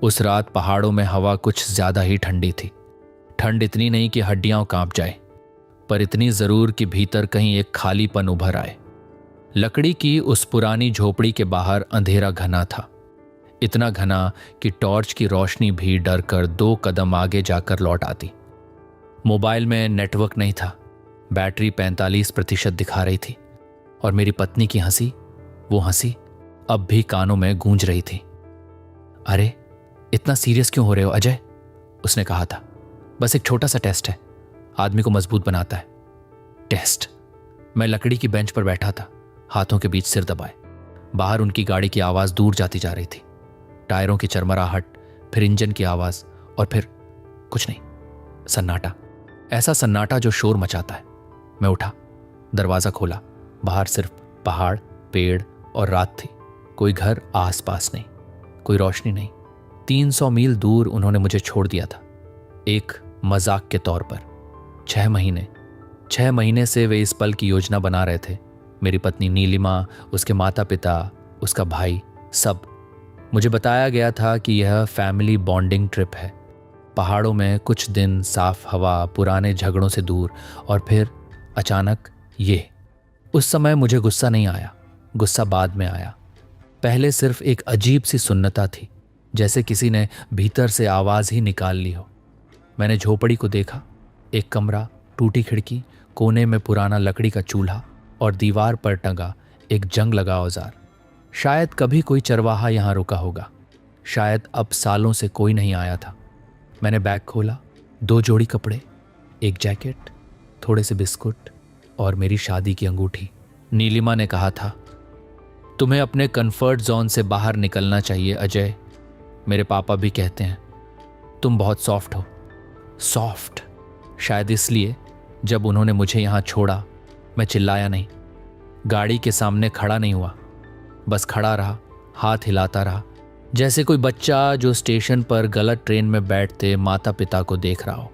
उस रात पहाड़ों में हवा कुछ ज्यादा ही ठंडी थी। ठंड इतनी नहीं कि हड्डियां कांप जाए, पर इतनी जरूर कि भीतर कहीं एक खालीपन उभर आए। लकड़ी की उस पुरानी झोपड़ी के बाहर अंधेरा घना था, इतना घना कि टॉर्च की रोशनी भी डर कर 2 कदम आगे जाकर लौट आती। मोबाइल में नेटवर्क नहीं था, बैटरी 45% दिखा रही थी, और मेरी पत्नी की हंसी, वो हंसी अब भी कानों में गूंज रही थी। अरे इतना सीरियस क्यों हो रहे हो अजय? उसने कहा था। बस एक छोटा सा टेस्ट है, आदमी को मजबूत बनाता है। टेस्ट? मैं लकड़ी की बेंच पर बैठा था, हाथों के बीच सिर दबाए। बाहर उनकी गाड़ी की आवाज दूर जाती जा रही थी, टायरों की चरमराहट, फिर इंजन की आवाज, और फिर कुछ नहीं, सन्नाटा। ऐसा सन्नाटा जो शोर मचाता है। मैं उठा, दरवाजा खोला। बाहर सिर्फ पहाड़, पेड़ और रात थी। कोई घर आस पास नहीं, कोई रोशनी नहीं। 300 मील दूर उन्होंने मुझे छोड़ दिया था, एक मजाक के तौर पर। 6 महीने से वे इस पल की योजना बना रहे थे। मेरी पत्नी नीलिमा, उसके माता पिता, उसका भाई, सब। मुझे बताया गया था कि यह फैमिली बॉन्डिंग ट्रिप है। पहाड़ों में कुछ दिन, साफ हवा, पुराने झगड़ों से दूर, और फिर अचानक ये। उस समय मुझे गुस्सा नहीं आया, गुस्सा बाद में आया। पहले सिर्फ एक अजीब सी सुन्नता थी, जैसे किसी ने भीतर से आवाज ही निकाल ली हो। मैंने झोपड़ी को देखा, एक कमरा, टूटी खिड़की, कोने में पुराना लकड़ी का चूल्हा, और दीवार पर टंगा एक जंग लगा औजार। शायद कभी कोई चरवाहा यहां रुका होगा, शायद अब सालों से कोई नहीं आया था। मैंने बैग खोला, 2 जोड़ी कपड़े, एक जैकेट, थोड़े से बिस्कुट और मेरी शादी की अंगूठी। नीलिमा ने कहा था, तुम्हें अपने कंफर्ट जोन से बाहर निकलना चाहिए अजय। मेरे पापा भी कहते हैं तुम बहुत सॉफ्ट हो। सॉफ्ट? शायद इसलिए जब उन्होंने मुझे यहां छोड़ा, मैं चिल्लाया नहीं, गाड़ी के सामने खड़ा नहीं हुआ, बस खड़ा रहा, हाथ हिलाता रहा, जैसे कोई बच्चा जो स्टेशन पर गलत ट्रेन में बैठते माता पिता को देख रहा हो।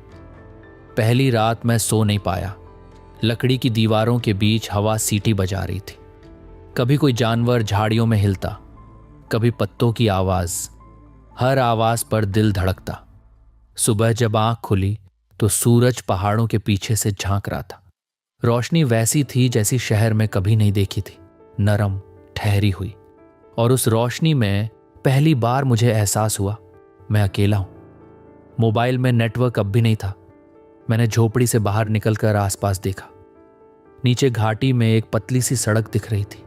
पहली रात मैं सो नहीं पाया। लकड़ी की दीवारों के बीच हवा सीटी बजा रही थी। कभी कोई जानवर झाड़ियों में हिलता, कभी पत्तों की आवाज, हर आवाज पर दिल धड़कता। सुबह जब आंख खुली तो सूरज पहाड़ों के पीछे से झांक रहा था। रोशनी वैसी थी जैसी शहर में कभी नहीं देखी थी, नरम, ठहरी हुई। और उस रोशनी में पहली बार मुझे एहसास हुआ मैं अकेला हूं। मोबाइल में नेटवर्क अब भी नहीं था। मैंने झोपड़ी से बाहर निकलकर आसपास देखा। नीचे घाटी में एक पतली सी सड़क दिख रही थी,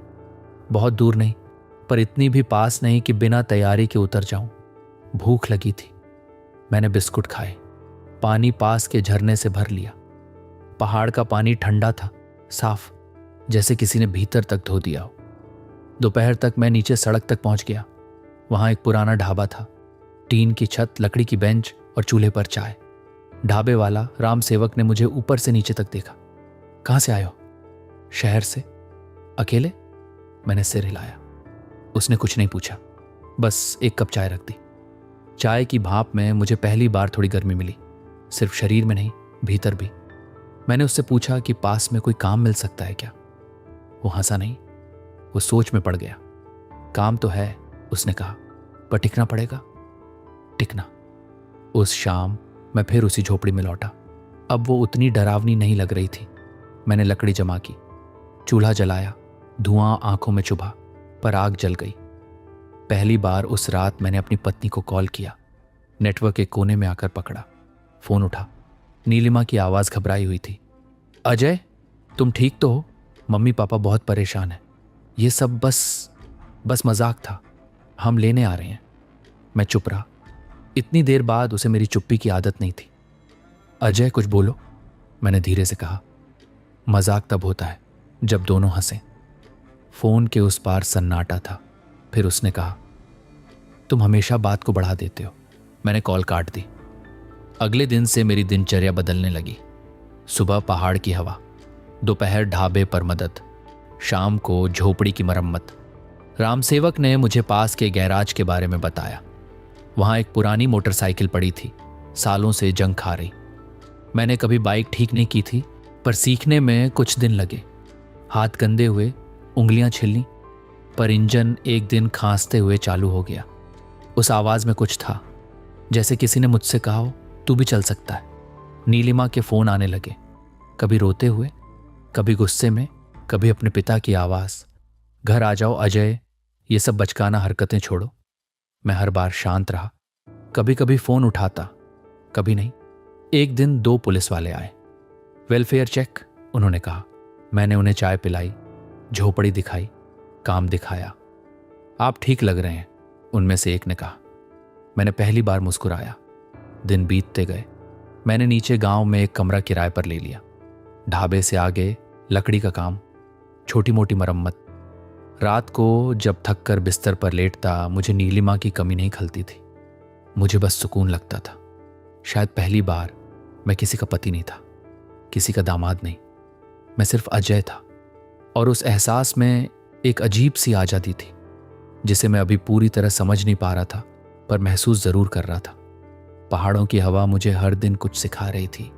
बहुत दूर नहीं, पर इतनी भी पास नहीं कि बिना तैयारी के उतर जाऊं। भूख लगी थी। मैंने बिस्कुट खाए, पानी पास के झरने से भर लिया। पहाड़ का पानी ठंडा था, साफ, जैसे किसी ने भीतर तक धो दिया हो। दोपहर तक मैं नीचे सड़क तक पहुंच गया। वहां एक पुराना ढाबा था, टीन की छत, लकड़ी की बेंच और चूल्हे पर चाय। ढाबे वाला राम सेवक ने मुझे ऊपर से नीचे तक देखा। कहां से आए हो? शहर से। अकेले? मैंने सिर हिलाया। उसने कुछ नहीं पूछा, बस एक कप चाय रख दी। चाय की भाप में मुझे पहली बार थोड़ी गर्मी मिली, सिर्फ शरीर में नहीं, भीतर भी। मैंने उससे पूछा कि पास में कोई काम मिल सकता है क्या? वो हंसा नहीं, वो सोच में पड़ गया। काम तो है, उसने कहा, पर टिकना पड़ेगा। टिकना। उस शाम मैं फिर उसी झोपड़ी में लौटा। अब वो उतनी डरावनी नहीं लग रही थी। मैंने लकड़ी जमा की, चूल्हा जलाया, धुआं आंखों में चुभा, पर आग जल गई। पहली बार उस रात मैंने अपनी पत्नी को कॉल किया। नेटवर्क के कोने में आकर पकड़ा, फोन उठा। नीलिमा की आवाज घबराई हुई थी। अजय, तुम ठीक तो हो? मम्मी पापा बहुत परेशान हैं। ये सब बस मजाक था, हम लेने आ रहे हैं। मैं चुप रहा। इतनी देर बाद उसे मेरी चुप्पी की आदत नहीं थी। अजय, कुछ बोलो, मैंने धीरे से कहा। मजाक तब होता है जब दोनों हंसे। फोन के उस पार सन्नाटा था। फिर उसने कहा, तुम हमेशा बात को बढ़ा देते हो। मैंने कॉल काट दी। अगले दिन से मेरी दिनचर्या बदलने लगी। सुबह पहाड़ की हवा, दोपहर ढाबे पर मदद, शाम को झोपड़ी की मरम्मत। रामसेवक ने मुझे पास के गैराज के बारे में बताया। वहां एक पुरानी मोटरसाइकिल पड़ी थी, सालों से जंग खा रही। मैंने कभी बाइक ठीक नहीं की थी, पर सीखने में कुछ दिन लगे। हाथ गंदे हुए, उंगलियां छिलनी, पर इंजन एक दिन खांसते हुए चालू हो गया। उस आवाज में कुछ था, जैसे किसी ने मुझसे कहा हो तू भी चल सकता है। नीलिमा के फोन आने लगे, कभी रोते हुए, कभी गुस्से में, कभी अपने पिता की आवाज, घर आ जाओ अजय, ये सब बचकाना हरकतें छोड़ो। मैं हर बार शांत रहा, कभी कभी फोन उठाता, कभी नहीं। एक दिन 2 पुलिस वाले आए। वेलफेयर चेक, उन्होंने कहा। मैंने उन्हें चाय पिलाई, झोपड़ी दिखाई, काम दिखाया। आप ठीक लग रहे हैं, उनमें से एक ने कहा। मैंने पहली बार मुस्कुराया। दिन बीतते गए। मैंने नीचे गांव में एक कमरा किराए पर ले लिया। ढाबे से आगे लकड़ी का काम, छोटी मोटी मरम्मत। रात को जब थक कर बिस्तर पर लेटता मुझे नीलिमा की कमी नहीं खलती थी। मुझे बस सुकून लगता था। शायद पहली बार मैं किसी का पति नहीं था, किसी का दामाद नहीं। मैं सिर्फ अजय था, और उस एहसास में एक अजीब सी आज़ादी थी जिसे मैं अभी पूरी तरह समझ नहीं पा रहा था, पर महसूस जरूर कर रहा था। पहाड़ों की हवा मुझे हर दिन कुछ सिखा रही थी,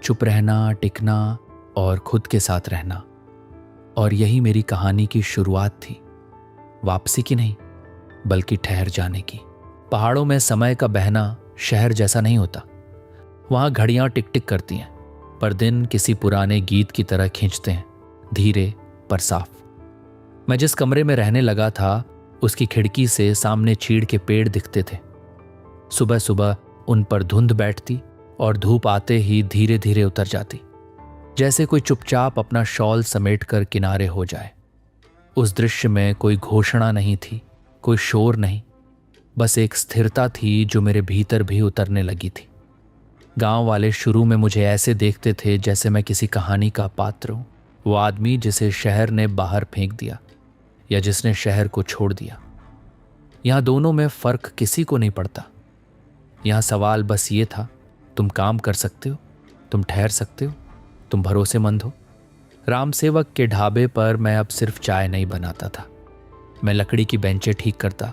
चुप रहना, टिकना और खुद के साथ रहना। और यही मेरी कहानी की शुरुआत थी, वापसी की नहीं बल्कि ठहर जाने की। पहाड़ों में समय का बहना शहर जैसा नहीं होता। वहां घड़ियां टिक टिक करती हैं, पर दिन किसी पुराने गीत की तरह खींचते हैं, धीरे पर साफ। मैं जिस कमरे में रहने लगा था उसकी खिड़की से सामने चीड़ के पेड़ दिखते थे। सुबह सुबह उन पर धुंध बैठती और धूप आते ही धीरे धीरे उतर जाती, जैसे कोई चुपचाप अपना शॉल समेटकर किनारे हो जाए। उस दृश्य में कोई घोषणा नहीं थी, कोई शोर नहीं, बस एक स्थिरता थी जो मेरे भीतर भी उतरने लगी थी। गांव वाले शुरू में मुझे ऐसे देखते थे जैसे मैं किसी कहानी का पात्र हूं, वो आदमी जिसे शहर ने बाहर फेंक दिया या जिसने शहर को छोड़ दिया। यहां दोनों में फर्क किसी को नहीं पड़ता। यहां सवाल बस ये था, तुम काम कर सकते हो, तुम ठहर सकते हो, तुम भरोसेमंद हो। राम सेवक के ढाबे पर मैं अब सिर्फ चाय नहीं बनाता था, मैं लकड़ी की बेंचें ठीक करता,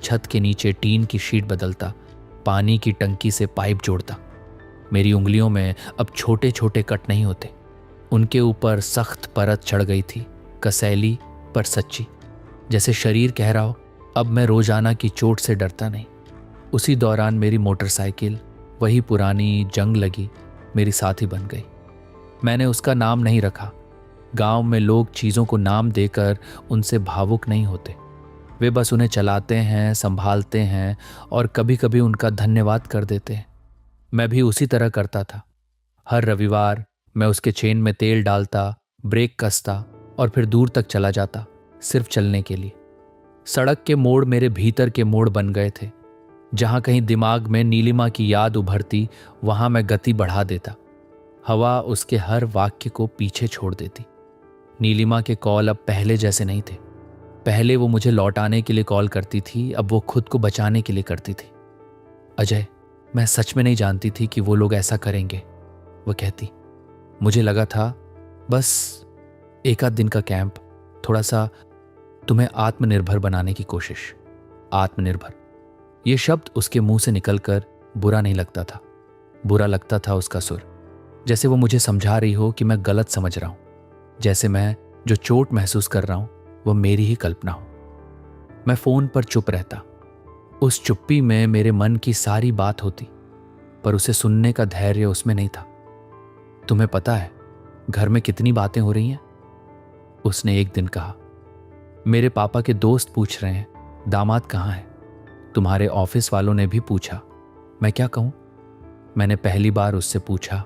छत के नीचे टीन की शीट बदलता, पानी की टंकी से पाइप जोड़ता। मेरी उंगलियों में अब छोटे छोटे कट नहीं होते, उनके ऊपर सख्त परत चढ़ गई थी, कसैली पर सच्ची, जैसे शरीर कह रहा हो अब मैं रोजाना की चोट से डरता नहीं। उसी दौरान मेरी मोटरसाइकिल, वही पुरानी जंग लगी, मेरी साथी बन गई। मैंने उसका नाम नहीं रखा। गांव में लोग चीज़ों को नाम देकर उनसे भावुक नहीं होते, वे बस उन्हें चलाते हैं, संभालते हैं और कभी कभी उनका धन्यवाद कर देते हैं। मैं भी उसी तरह करता था। हर रविवार मैं उसके चेन में तेल डालता, ब्रेक कसता और फिर दूर तक चला जाता, सिर्फ चलने के लिए। सड़क के मोड़ मेरे भीतर के मोड़ बन गए थे। जहां कहीं दिमाग में नीलिमा की याद उभरती, वहां मैं गति बढ़ा देता। हवा उसके हर वाक्य को पीछे छोड़ देती। नीलिमा के कॉल अब पहले जैसे नहीं थे। पहले वो मुझे लौटाने के लिए कॉल करती थी, अब वो खुद को बचाने के लिए करती थी। अजय, मैं सच में नहीं जानती थी कि वो लोग ऐसा करेंगे, वो कहती। मुझे लगा था बस एक आध दिन का कैंप, थोड़ा सा तुम्हें आत्मनिर्भर बनाने की कोशिश। आत्मनिर्भर, ये शब्द उसके मुंह से निकलकर बुरा नहीं लगता था, बुरा लगता था उसका सुर, जैसे वो मुझे समझा रही हो कि मैं गलत समझ रहा हूं, जैसे मैं जो चोट महसूस कर रहा हूं वो मेरी ही कल्पना हो। मैं फोन पर चुप रहता। उस चुप्पी में मेरे मन की सारी बात होती, पर उसे सुनने का धैर्य उसमें नहीं था। तुम्हें पता है घर में कितनी बातें हो रही हैं, उसने एक दिन कहा। मेरे पापा के दोस्त पूछ रहे हैं दामाद कहाँ है, तुम्हारे ऑफिस वालों ने भी पूछा। मैं क्या कहूं? मैंने पहली बार उससे पूछा,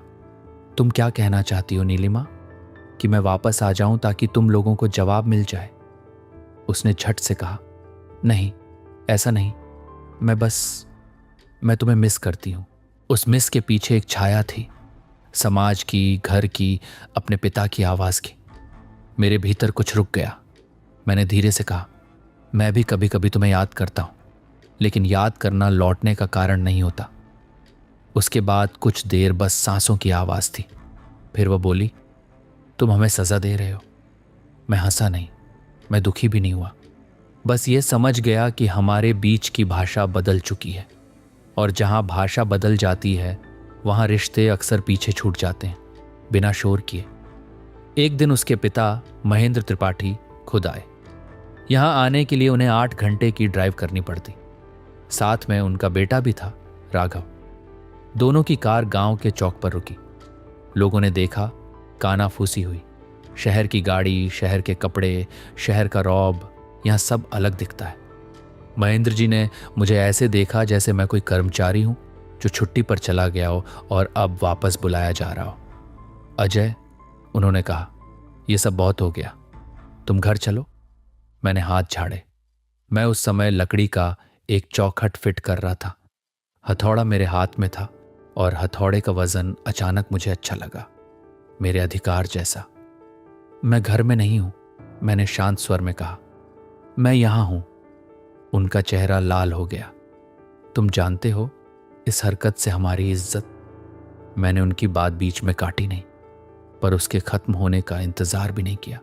तुम क्या कहना चाहती हो नीलिमा, कि मैं वापस आ जाऊं ताकि तुम लोगों को जवाब मिल जाए? उसने झट से कहा, नहीं ऐसा नहीं, मैं तुम्हें मिस करती हूं। उस मिस के पीछे एक छाया थी, समाज की, घर की, अपने पिता की आवाज की। मेरे भीतर कुछ रुक गया। मैंने धीरे से कहा, मैं भी कभी कभी तुम्हें याद करता हूं, लेकिन याद करना लौटने का कारण नहीं होता। उसके बाद कुछ देर बस सांसों की आवाज थी। फिर वो बोली, तुम हमें सजा दे रहे हो। मैं हंसा नहीं, मैं दुखी भी नहीं हुआ, बस ये समझ गया कि हमारे बीच की भाषा बदल चुकी है, और जहां भाषा बदल जाती है वहां रिश्ते अक्सर पीछे छूट जाते हैं, बिना शोर किए। एक दिन उसके पिता महेंद्र त्रिपाठी खुद आए। यहां आने के लिए उन्हें 8 घंटे की ड्राइव करनी पड़ती। साथ में उनका बेटा भी था, राघव। दोनों की कार गांव के चौक पर रुकी। लोगों ने देखा, कानाफूसी हुई। शहर की गाड़ी, शहर के कपड़े, शहर का रौब, यहां सब अलग दिखता है। महेंद्र जी ने मुझे ऐसे देखा जैसे मैं कोई कर्मचारी हूं जो छुट्टी पर चला गया हो और अब वापस बुलाया जा रहा हो। अजय, उन्होंने कहा, यह सब बहुत हो गया, तुम घर चलो। मैंने हाथ झाड़े। मैं उस समय लकड़ी का एक चौखट फिट कर रहा था। हथौड़ा मेरे हाथ में था और हथौड़े का वजन अचानक मुझे अच्छा लगा, मेरे अधिकार जैसा। मैं घर में नहीं हूं, मैंने शांत स्वर में कहा। मैं यहां हूं। उनका चेहरा लाल हो गया। तुम जानते हो, इस हरकत से हमारी इज्जत। मैंने उनकी बात बीच में काटी नहीं, पर उसके खत्म होने का इंतजार भी नहीं किया।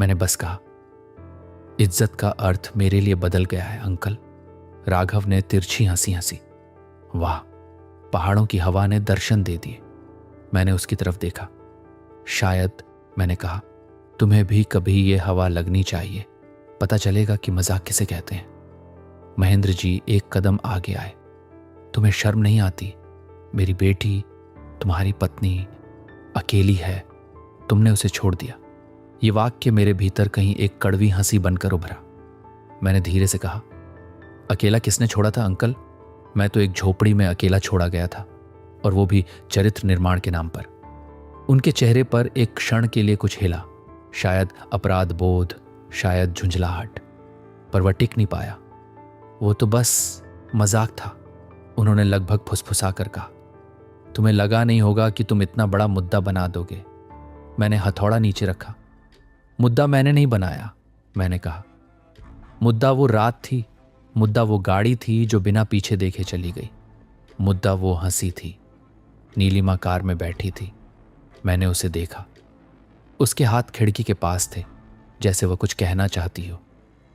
मैंने बस कहा, इज्जत का अर्थ मेरे लिए बदल गया है अंकल। राघव ने तिरछी हंसी हंसी। वाह, पहाड़ों की हवा ने दर्शन दे दिए। मैंने उसकी तरफ देखा। शायद, मैंने कहा, तुम्हें भी कभी ये हवा लगनी चाहिए, पता चलेगा कि मजाक किसे कहते हैं। महेंद्र जी एक कदम आगे आए। तुम्हें शर्म नहीं आती? मेरी बेटी, तुम्हारी पत्नी अकेली है, तुमने उसे छोड़ दिया। ये वाक्य मेरे भीतर कहीं एक कड़वी हंसी बनकर उभरा। मैंने धीरे से कहा, अकेला किसने छोड़ा था अंकल? मैं तो एक झोपड़ी में अकेला छोड़ा गया था, और वो भी चरित्र निर्माण के नाम पर। उनके चेहरे पर एक क्षण के लिए कुछ हिला, शायद अपराध बोध, शायद झुंझलाहट, पर वह टिक नहीं पाया। वो तो बस मजाक था, उन्होंने लगभग फुसफुसा कर कहा। तुम्हें लगा नहीं होगा कि तुम इतना बड़ा मुद्दा बना दोगे। मैंने हथौड़ा नीचे रखा। मुद्दा मैंने नहीं बनाया, मैंने कहा। मुद्दा वो रात थी, मुद्दा वो गाड़ी थी जो बिना पीछे देखे चली गई, मुद्दा वो हंसी थी। नीलिमा कार में बैठी थी। मैंने उसे देखा। उसके हाथ खिड़की के पास थे, जैसे वह कुछ कहना चाहती हो,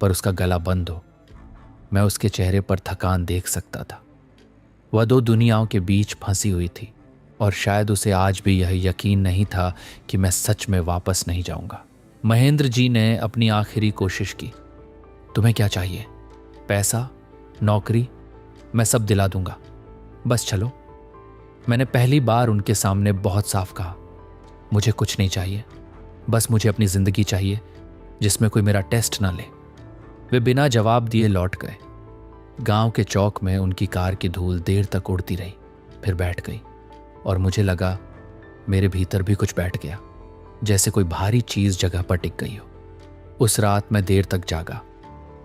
पर उसका गला बंद हो। मैं उसके चेहरे पर थकान देख सकता था। वह दो दुनियाओं के बीच फंसी हुई थी, और शायद उसे आज भी यह यकीन नहीं था कि मैं सच में वापस नहीं जाऊंगा। महेंद्र जी ने अपनी आखिरी कोशिश की। तुम्हें क्या चाहिए? पैसा, नौकरी? मैं सब दिला दूंगा, बस चलो। मैंने पहली बार उनके सामने बहुत साफ कहा, मुझे कुछ नहीं चाहिए, बस मुझे अपनी जिंदगी चाहिए जिसमें कोई मेरा टेस्ट ना ले। वे बिना जवाब दिए लौट गए। गांव के चौक में उनकी कार की धूल देर तक उड़ती रही, फिर बैठ गई, और मुझे लगा मेरे भीतर भी कुछ बैठ गया, जैसे कोई भारी चीज जगह पर टिक गई हो। उस रात मैं देर तक जागा।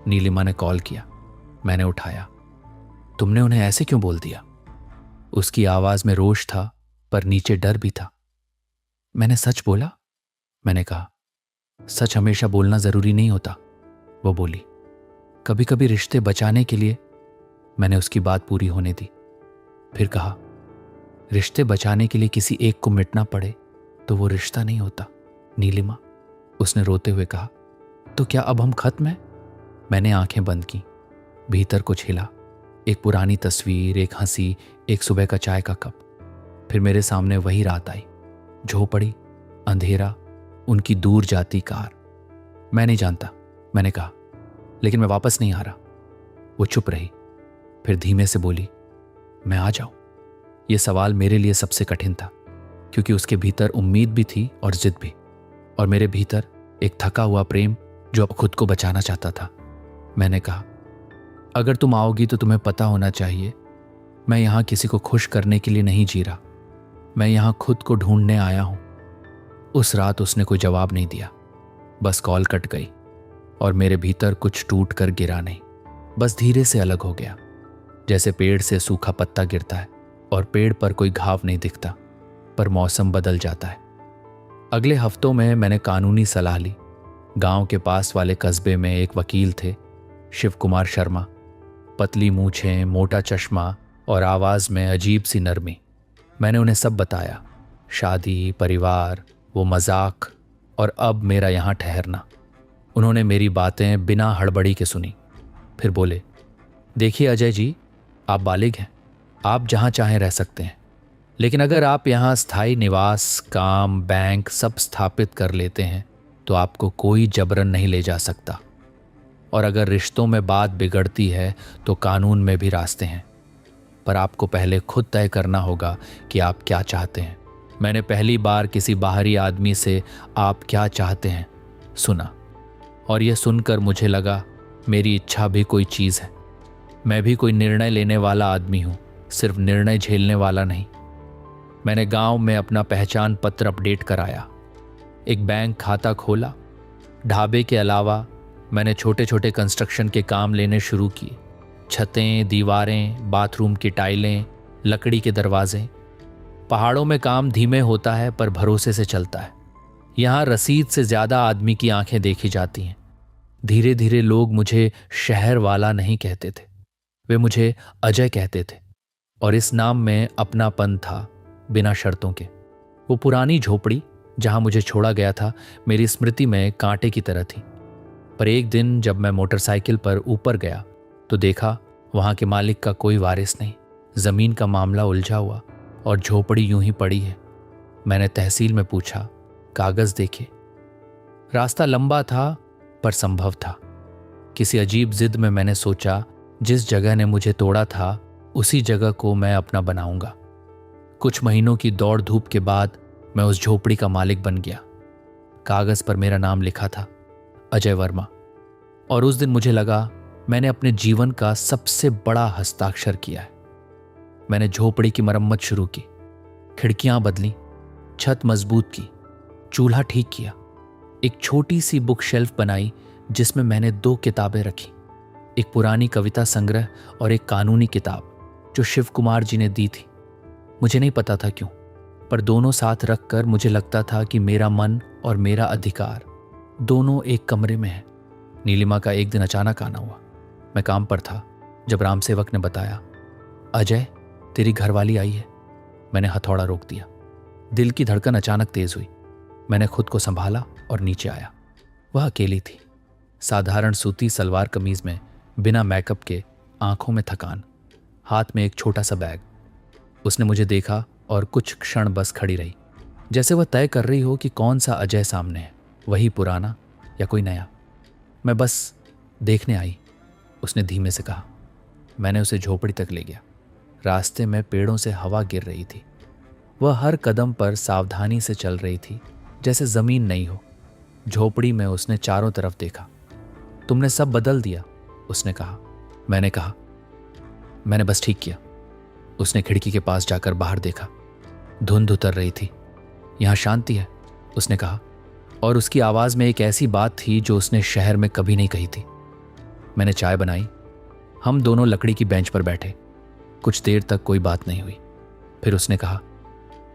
नीलिमा ने कॉल किया, मैंने उठाया। तुमने उन्हें ऐसे क्यों बोल दिया? उसकी आवाज में रोष था, पर नीचे डर भी था। मैंने सच बोला, मैंने कहा। सच हमेशा बोलना जरूरी नहीं होता, वो बोली। कभी कभी रिश्ते बचाने के लिए। मैंने उसकी बात पूरी होने दी, फिर कहा, रिश्ते बचाने के लिए किसी एक को मिटना पड़े तो वो रिश्ता नहीं होता नीलिमा। उसने रोते हुए कहा। तो क्या अब हम खत्म हैं? मैंने आंखें बंद की। भीतर कुछ हिला, एक पुरानी तस्वीर, एक हंसी, एक सुबह का चाय का कप। फिर मेरे सामने वही रात आई, झोपड़ी, अंधेरा, उनकी दूर जाती कार। मैं नहीं जानता, मैंने कहा, लेकिन मैं वापस नहीं आ रहा। वो चुप रही, फिर धीमे से बोली, मैं आ जाऊं? यह सवाल मेरे लिए सबसे कठिन था, क्योंकि उसके भीतर उम्मीद भी थी और जिद भी, और मेरे भीतर एक थका हुआ प्रेम जो अब खुद को बचाना चाहता था। मैंने कहा, अगर तुम आओगी तो तुम्हें पता होना चाहिए, मैं यहां किसी को खुश करने के लिए नहीं जी रहा, मैं यहां खुद को ढूंढने आया हूं। उस रात उसने कोई जवाब नहीं दिया, बस कॉल कट गई, और मेरे भीतर कुछ टूट कर गिरा नहीं, बस धीरे से अलग हो गया, जैसे पेड़ से सूखा पत्ता गिरता है और पेड़ पर कोई घाव नहीं दिखता, पर मौसम बदल जाता है। अगले हफ्तों में मैंने कानूनी सलाह ली। गांव के पास वाले कस्बे में एक वकील थे, शिव कुमार शर्मा। पतली मूछें, मोटा चश्मा और आवाज में अजीब सी नरमी। मैंने उन्हें सब बताया, शादी, परिवार, वो मजाक, और अब मेरा यहां ठहरना। उन्होंने मेरी बातें बिना हड़बड़ी के सुनी, फिर बोले, देखिए अजय जी, आप बालिग हैं, आप जहां चाहें रह सकते हैं, लेकिन अगर आप यहां स्थायी निवास, काम, बैंक सब स्थापित कर लेते हैं तो आपको कोई जबरन नहीं ले जा सकता, और अगर रिश्तों में बात बिगड़ती है तो कानून में भी रास्ते हैं। पर आपको पहले खुद तय करना होगा कि आप क्या चाहते हैं। मैंने पहली बार किसी बाहरी आदमी से आप क्या चाहते हैं सुना, और यह सुनकर मुझे लगा मेरी इच्छा भी कोई चीज़ है। मैं भी कोई निर्णय लेने वाला आदमी हूँ, सिर्फ निर्णय झेलने वाला नहीं। मैंने गांव में अपना पहचान पत्र अपडेट कराया, एक बैंक खाता खोला। ढाबे के अलावा मैंने छोटे छोटे कंस्ट्रक्शन के काम लेने शुरू किए। छतें, दीवारें, बाथरूम की टाइलें, लकड़ी के दरवाजे। पहाड़ों में काम धीमे होता है पर भरोसे से चलता है। यहाँ रसीद से ज्यादा आदमी की आंखें देखी जाती हैं। धीरे धीरे लोग मुझे शहर वाला नहीं कहते थे, वे मुझे अजय कहते थे, और इस नाम में अपनापन था, बिना शर्तों के। वो पुरानी झोपड़ी जहां मुझे छोड़ा गया था मेरी स्मृति में कांटे की तरह थी। पर एक दिन जब मैं मोटरसाइकिल पर ऊपर गया तो देखा वहां के मालिक का कोई वारिस नहीं। जमीन का मामला उलझा हुआ और झोपड़ी यूं ही पड़ी है। मैंने तहसील में पूछा, कागज देखे। रास्ता लंबा था पर संभव था। किसी अजीब जिद में मैंने सोचा, जिस जगह ने मुझे तोड़ा था उसी जगह को मैं अपना बनाऊंगा। कुछ महीनों की दौड़ धूप के बाद मैं उस झोपड़ी का मालिक बन गया। कागज पर मेरा नाम लिखा था, अजय वर्मा। और उस दिन मुझे लगा मैंने अपने जीवन का सबसे बड़ा हस्ताक्षर किया है। मैंने झोपड़ी की मरम्मत शुरू की, खिड़कियां बदली, छत मजबूत की, चूल्हा ठीक किया। एक छोटी सी बुक शेल्फ बनाई जिसमें मैंने 2 किताबें रखी, एक पुरानी कविता संग्रह और एक कानूनी किताब जो शिव कुमार जी ने दी थी। मुझे नहीं पता था क्यों, पर दोनों साथ रखकर मुझे लगता था कि मेरा मन और मेरा अधिकार दोनों एक कमरे में है। नीलिमा का एक दिन अचानक आना हुआ। मैं काम पर था जब राम सेवक ने बताया, अजय तेरी घरवाली आई है। मैंने हथौड़ा रोक दिया। दिल की धड़कन अचानक तेज हुई। मैंने खुद को संभाला और नीचे आया। वह अकेली थी, साधारण सूती सलवार कमीज में, बिना मेकअप के, आंखों में थकान, हाथ में एक छोटा सा बैग। उसने मुझे देखा और कुछ क्षण बस खड़ी रही, जैसे वह तय कर रही हो कि कौन सा अजय सामने है, वही पुराना या कोई नया। मैं बस देखने आई, उसने धीमे से कहा। मैंने उसे झोपड़ी तक ले गया। रास्ते में पेड़ों से हवा गिर रही थी। वह हर कदम पर सावधानी से चल रही थी, जैसे जमीन नहीं हो। झोपड़ी में उसने चारों तरफ देखा। तुमने सब बदल दिया, उसने कहा। मैंने कहा, मैंने बस ठीक किया। उसने खिड़की के पास जाकर बाहर देखा। धुंध उतर रही थी। यहां शांति है, उसने कहा, और उसकी आवाज में एक ऐसी बात थी जो उसने शहर में कभी नहीं कही थी। मैंने चाय बनाई। हम दोनों लकड़ी की बेंच पर बैठे। कुछ देर तक कोई बात नहीं हुई। फिर उसने कहा,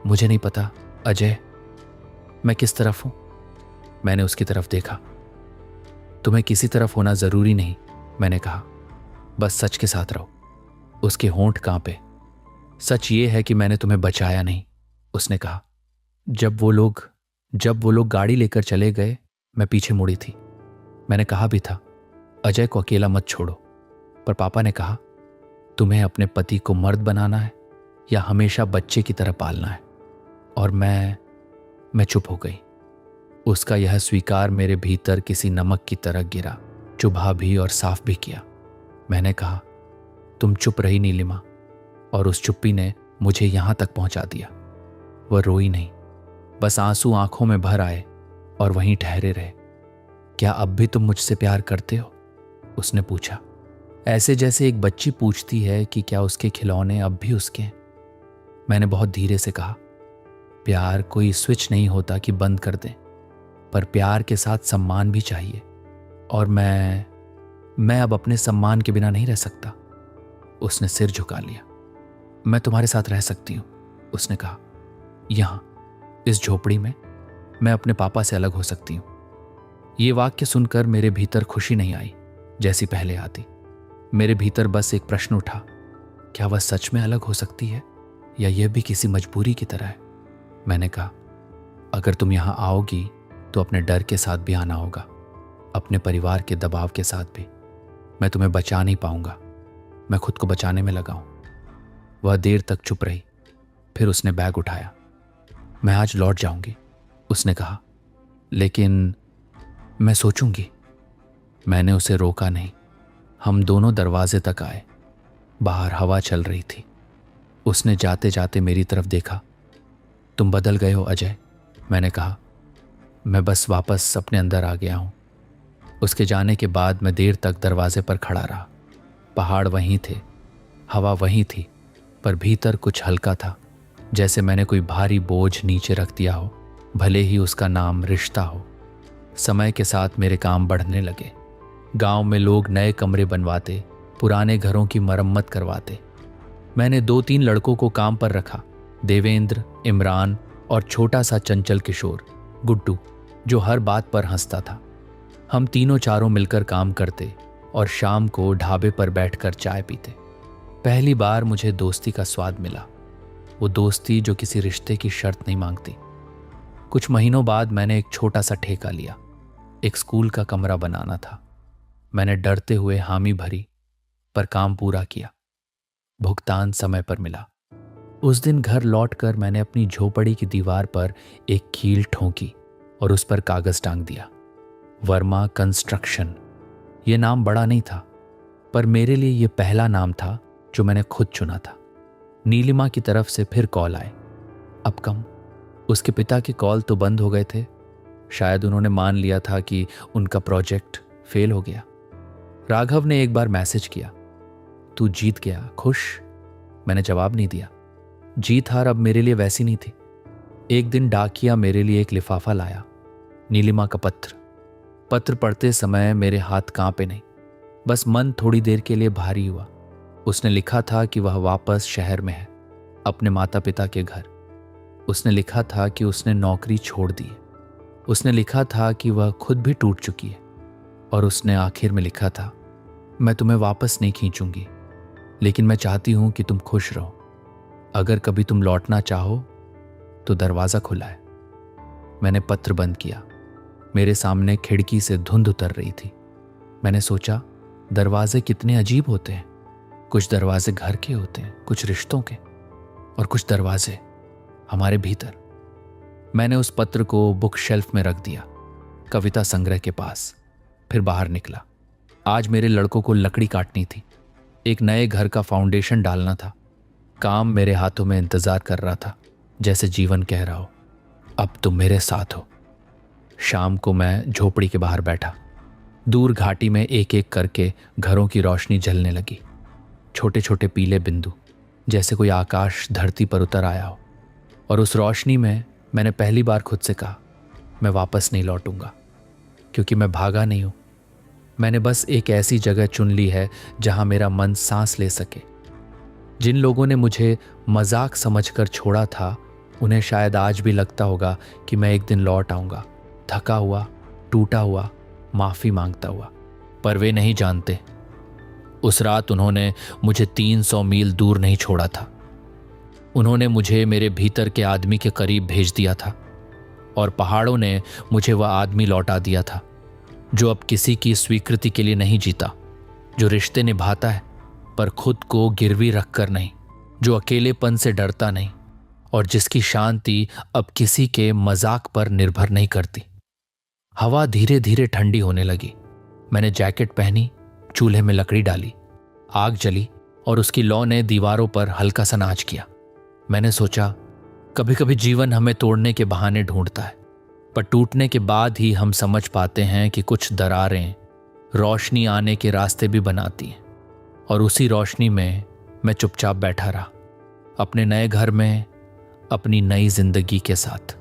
मुझे नहीं पता अजय, मैं किस तरफ हूं। मैंने उसकी तरफ देखा। तुम्हें किसी तरफ होना जरूरी नहीं, मैंने कहा, बस सच के साथ रहो। उसके होंठ कांपे। सच ये है कि मैंने तुम्हें बचाया नहीं, उसने कहा। जब वो लोग गाड़ी लेकर चले गए, मैं पीछे मुड़ी थी। मैंने कहा भी था, अजय को अकेला मत छोड़ो, पर पापा ने कहा, तुम्हें अपने पति को मर्द बनाना है या हमेशा बच्चे की तरह पालना है। और मैं चुप हो गई। उसका यह स्वीकार मेरे भीतर किसी नमक की तरह गिरा, चुभा भी और साफ भी किया। मैंने कहा, तुम चुप रही नीलिमा, और उस चुप्पी ने मुझे यहां तक पहुंचा दिया। वह रोई नहीं, बस आंसू आंखों में भर आए और वहीं ठहरे रहे। क्या अब भी तुम मुझसे प्यार करते हो, उसने पूछा, ऐसे जैसे एक बच्ची पूछती है कि क्या उसके खिलौने अब भी उसके हैं। मैंने बहुत धीरे से कहा, प्यार कोई स्विच नहीं होता कि बंद कर दें, पर प्यार के साथ सम्मान भी चाहिए, और मैं अब अपने सम्मान के बिना नहीं रह सकता। उसने सिर झुका लिया। मैं तुम्हारे साथ रह सकती हूं, उसने कहा, यहां इस झोपड़ी में। मैं अपने पापा से अलग हो सकती हूं। ये वाक्य सुनकर मेरे भीतर खुशी नहीं आई जैसी पहले आती। मेरे भीतर बस एक प्रश्न उठा, क्या वह सच में अलग हो सकती है या यह भी किसी मजबूरी की तरह है। मैंने कहा, अगर तुम यहां आओगी तो अपने डर के साथ भी आना होगा, अपने परिवार के दबाव के साथ भी। मैं तुम्हें बचा नहीं पाऊंगा, मैं खुद को बचाने में लगा हूं। वह देर तक चुप रही, फिर उसने बैग उठाया। मैं आज लौट जाऊंगी, उसने कहा, लेकिन मैं सोचूंगी। मैंने उसे रोका नहीं। हम दोनों दरवाजे तक आए। बाहर हवा चल रही थी, उसने जाते जाते मेरी तरफ देखा। तुम बदल गए हो अजय, मैंने कहा। मैं बस वापस अपने अंदर आ गया हूं। उसके जाने के बाद मैं देर तक दरवाजे पर खड़ा रहा। पहाड़ वहीं थे, हवा वहीं थी, पर भीतर कुछ हल्का था, जैसे मैंने कोई भारी बोझ नीचे रख दिया हो, भले ही उसका नाम रिश्ता हो। समय के साथ मेरे काम बढ़ने लगे। गांव में लोग नए कमरे बनवाते, पुराने घरों की मरम्मत करवाते। मैंने 2-3 लड़कों को काम पर रखा, देवेंद्र, इमरान और छोटा सा चंचल किशोर, गुड्डू, जो हर बात पर हंसता था। हम तीनों चारों मिलकर काम करते और शाम को ढाबे पर बैठकर चाय पीते। पहली बार मुझे दोस्ती का स्वाद मिला, वो दोस्ती जो किसी रिश्ते की शर्त नहीं मांगती। कुछ महीनों बाद मैंने एक छोटा सा ठेका लिया। एक स्कूल का कमरा बनाना था। मैंने डरते हुए हामी भरी, पर काम पूरा किया। भुगतान समय पर मिला। उस दिन घर लौटकर मैंने अपनी झोपड़ी की दीवार पर एक कील ठोंकी और उस पर कागज टांग दिया, वर्मा कंस्ट्रक्शन। यह नाम बड़ा नहीं था, पर मेरे लिए यह पहला नाम था जो मैंने खुद चुना था। नीलिमा की तरफ से फिर कॉल आए। अब कम। उसके पिता के कॉल तो बंद हो गए थे। शायद उन्होंने मान लिया था कि उनका प्रोजेक्ट फेल हो गया। राघव ने एक बार मैसेज किया, तू जीत गया, खुश? मैंने जवाब नहीं दिया। जीत हार अब मेरे लिए वैसी नहीं थी। एक दिन डाकिया मेरे लिए एक लिफाफा लाया, नीलिमा का पत्र। पत्र पढ़ते समय मेरे हाथ कांपे नहीं, बस मन थोड़ी देर के लिए भारी हुआ। उसने लिखा था कि वह वापस शहर में है, अपने माता पिता के घर। उसने लिखा था कि उसने नौकरी छोड़ दी है। उसने लिखा था कि वह खुद भी टूट चुकी है। और उसने आखिर में लिखा था, मैं तुम्हें वापस नहीं खींचूंगी, लेकिन मैं चाहती हूं कि तुम खुश रहो। अगर कभी तुम लौटना चाहो तो दरवाजा खुला है। मैंने पत्र बंद किया। मेरे सामने खिड़की से धुंध उतर रही थी। मैंने सोचा, दरवाजे कितने अजीब होते हैं। कुछ दरवाजे घर के होते हैं, कुछ रिश्तों के, और कुछ दरवाजे हमारे भीतर। मैंने उस पत्र को बुक शेल्फ में रख दिया, कविता संग्रह के पास। फिर बाहर निकला। आज मेरे लड़कों को लकड़ी काटनी थी। एक नए घर का फाउंडेशन डालना था। काम मेरे हाथों में इंतजार कर रहा था, जैसे जीवन कह रहा हो, अब तुम मेरे साथ हो। शाम को मैं झोपड़ी के बाहर बैठा। दूर घाटी में एक एक करके घरों की रोशनी जलने लगी। छोटे छोटे पीले बिंदु, जैसे कोई आकाश धरती पर उतर आया हो। और उस रोशनी में मैंने पहली बार खुद से कहा, मैं वापस नहीं लौटूंगा, क्योंकि मैं भागा नहीं हूं। मैंने बस एक ऐसी जगह चुन ली है जहां मेरा मन सांस ले सके। जिन लोगों ने मुझे मजाक समझकर छोड़ा था, उन्हें शायद आज भी लगता होगा कि मैं एक दिन लौट आऊंगा, थका हुआ, टूटा हुआ, माफी मांगता हुआ। पर वे नहीं जानते, उस रात उन्होंने मुझे 300 मील दूर नहीं छोड़ा था। उन्होंने मुझे मेरे भीतर के आदमी के करीब भेज दिया था, और पहाड़ों ने मुझे वह आदमी लौटा दिया था जो अब किसी की स्वीकृति के लिए नहीं जीता, जो रिश्ते निभाता है पर खुद को गिरवी रखकर नहीं, जो अकेलेपन से डरता नहीं, और जिसकी शांति अब किसी के मजाक पर निर्भर नहीं करती। हवा धीरे धीरे ठंडी होने लगी। मैंने जैकेट पहनी, चूल्हे में लकड़ी डाली, आग जली और उसकी लौ ने दीवारों पर हल्का सा नाच किया। मैंने सोचा, कभी कभी जीवन हमें तोड़ने के बहाने ढूंढता है, पर टूटने के बाद ही हम समझ पाते हैं कि कुछ दरारें रोशनी आने के रास्ते भी बनाती हैं। और उसी रोशनी में मैं चुपचाप बैठा रहा, अपने नए घर में, अपनी नई जिंदगी के साथ।